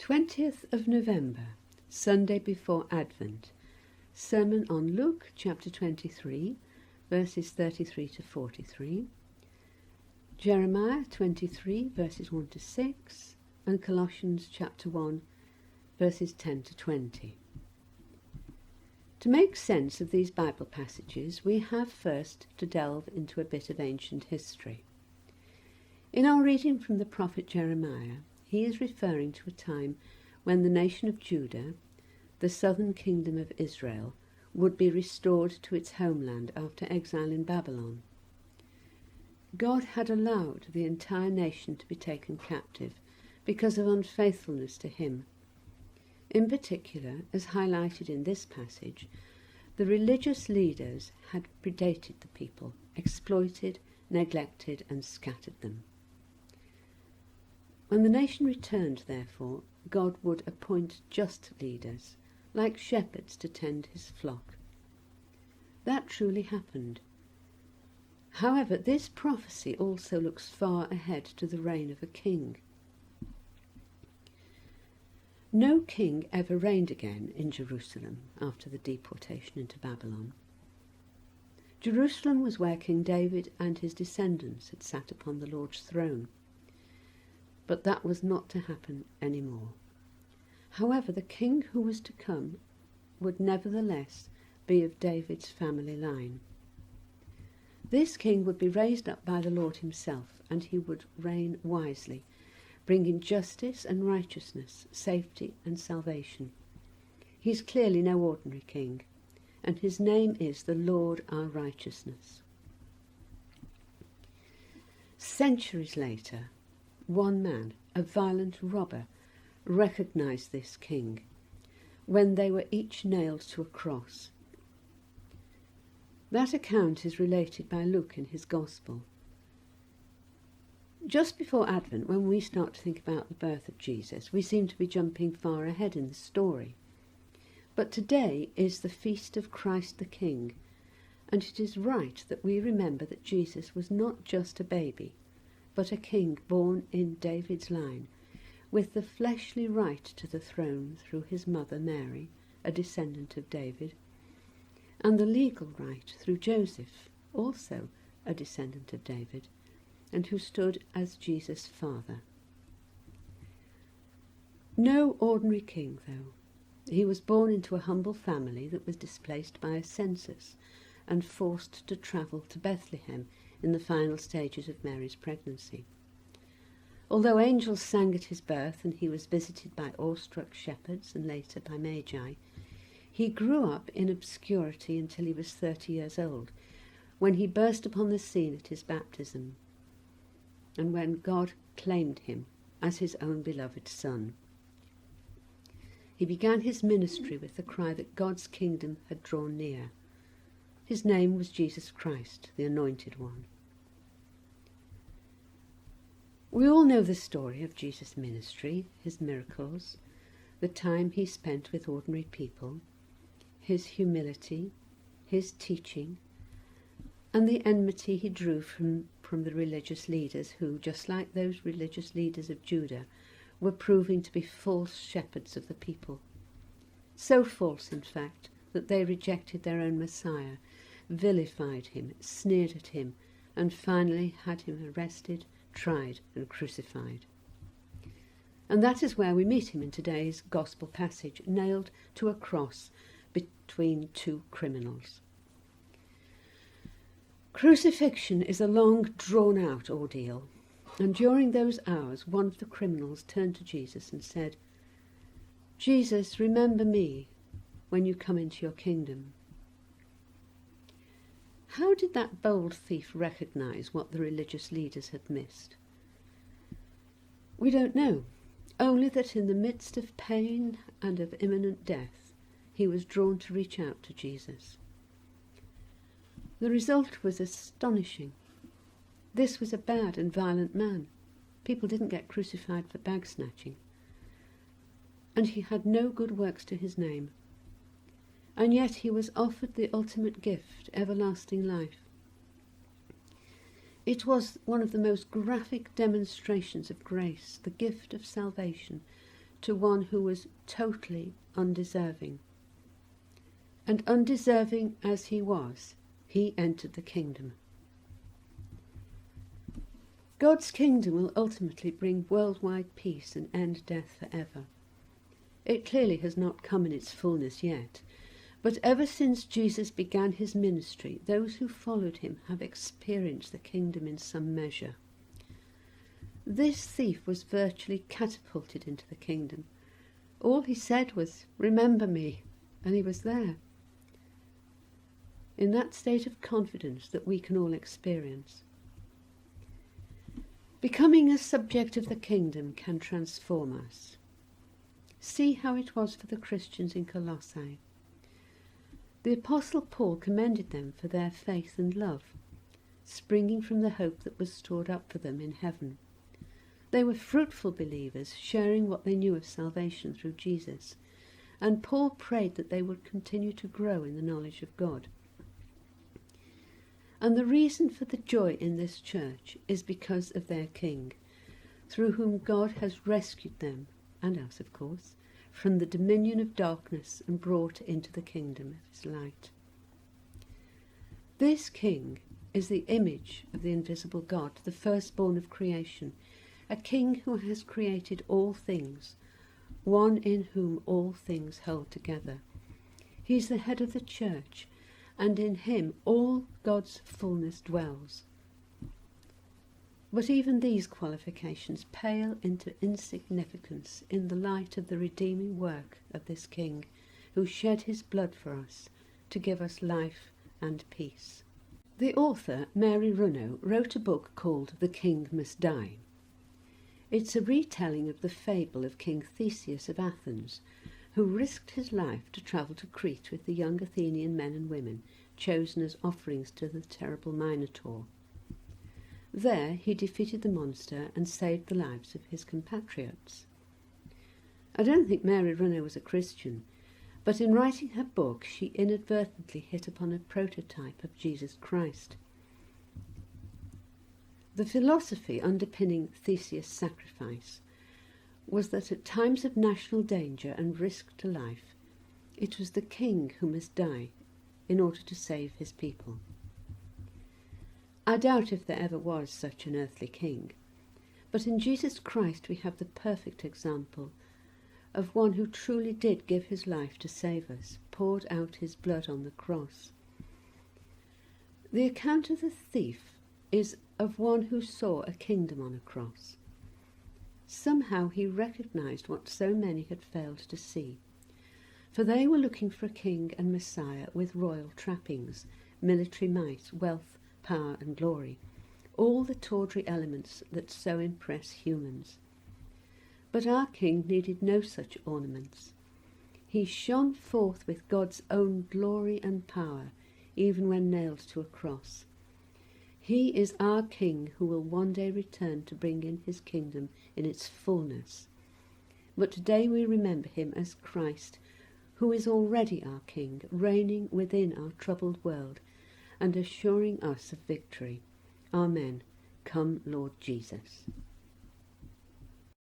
20th of November, Sunday before Advent. Sermon on Luke chapter 23, verses 33 to 43, Jeremiah 23, verses 1 to 6, and Colossians chapter 1, verses 10 to 20. To make sense of these Bible passages, we have first to delve into a bit of ancient history. In our reading from the prophet Jeremiah, he is referring to a time when the nation of Judah, the southern kingdom of Israel, would be restored to its homeland after exile in Babylon. God had allowed the entire nation to be taken captive because of unfaithfulness to him. In particular, as highlighted in this passage, the religious leaders had predated the people, exploited, neglected, and scattered them. When the nation returned, therefore, God would appoint just leaders, like shepherds, to tend his flock. That truly happened. However, this prophecy also looks far ahead to the reign of a king. No king ever reigned again in Jerusalem after the deportation into Babylon. Jerusalem was where King David and his descendants had sat upon the Lord's throne. But that was not to happen anymore. However, the king who was to come would nevertheless be of David's family line. This king would be raised up by the Lord himself, and he would reign wisely, bringing justice and righteousness, safety and salvation. He is clearly no ordinary king, and his name is the Lord our righteousness. Centuries later, one man, a violent robber, recognized this king when they were each nailed to a cross. That account is related by Luke in his Gospel. Just before Advent, when we start to think about the birth of Jesus, we seem to be jumping far ahead in the story. But today is the feast of Christ the King, and it is right that we remember that Jesus was not just a baby, but a king born in David's line, with the fleshly right to the throne through his mother Mary, a descendant of David, and the legal right through Joseph, also a descendant of David, and who stood as Jesus' father. No ordinary king, though. He was born into a humble family that was displaced by a census and forced to travel to Bethlehem in the final stages of Mary's pregnancy. Although angels sang at his birth and he was visited by awestruck shepherds and later by magi, he grew up in obscurity until he was 30 years old, when he burst upon the scene at his baptism, and when God claimed him as his own beloved son. He began his ministry with the cry that God's kingdom had drawn near. His name was Jesus Christ, the Anointed One. We all know the story of Jesus' ministry, his miracles, the time he spent with ordinary people, his humility, his teaching, and the enmity he drew from the religious leaders who, just like those religious leaders of Judah, were proving to be false shepherds of the people. So false, in fact, that they rejected their own Messiah, vilified him, sneered at him, and finally had him arrested, tried, and crucified. And that is where we meet him in today's Gospel passage, nailed to a cross between two criminals. Crucifixion is a long, drawn-out ordeal, and during those hours one of the criminals turned to Jesus and said, "Jesus, remember me when you come into your kingdom." How did that bold thief recognize what the religious leaders had missed? We don't know, only that in the midst of pain and of imminent death, he was drawn to reach out to Jesus. The result was astonishing. This was a bad and violent man. People didn't get crucified for bag snatching. And he had no good works to his name. And yet he was offered the ultimate gift, everlasting life. It was one of the most graphic demonstrations of grace, the gift of salvation, to one who was totally undeserving. And undeserving as he was, he entered the kingdom. God's kingdom will ultimately bring worldwide peace and end death forever. It clearly has not come in its fullness yet, but ever since Jesus began his ministry, those who followed him have experienced the kingdom in some measure. This thief was virtually catapulted into the kingdom. All he said was, "Remember me," and he was there. In that state of confidence that we can all experience. Becoming a subject of the kingdom can transform us. See how it was for the Christians in Colossae. The Apostle Paul commended them for their faith and love, springing from the hope that was stored up for them in heaven. They were fruitful believers, sharing what they knew of salvation through Jesus, and Paul prayed that they would continue to grow in the knowledge of God. And the reason for the joy in this church is because of their King, through whom God has rescued them, and us of course, from the dominion of darkness and brought into the kingdom of his light. This King is the image of the invisible God, the firstborn of creation, a King who has created all things, one in whom all things hold together. He is the head of the church, and in him all God's fullness dwells. But even these qualifications pale into insignificance in the light of the redeeming work of this King, who shed his blood for us to give us life and peace. The author, Mary Runno, wrote a book called The King Must Die. It's a retelling of the fable of King Theseus of Athens, who risked his life to travel to Crete with the young Athenian men and women chosen as offerings to the terrible Minotaur. There he defeated the monster and saved the lives of his compatriots. I don't think Mary Runno was a Christian, but in writing her book she inadvertently hit upon a prototype of Jesus Christ. The philosophy underpinning Theseus' sacrifice was that at times of national danger and risk to life, it was the king who must die in order to save his people. I doubt if there ever was such an earthly king, but in Jesus Christ we have the perfect example of one who truly did give his life to save us, poured out his blood on the cross. The account of the thief is of one who saw a kingdom on a cross. Somehow he recognized what so many had failed to see, for they were looking for a king and Messiah with royal trappings, military might, wealth, power and glory, all the tawdry elements that so impress humans. But our King needed no such ornaments. He shone forth with God's own glory and power, even when nailed to a cross. He is our King who will one day return to bring in his kingdom in its fullness. But today we remember him as Christ, who is already our King, reigning within our troubled world and assuring us of victory. Amen. Come, Lord Jesus.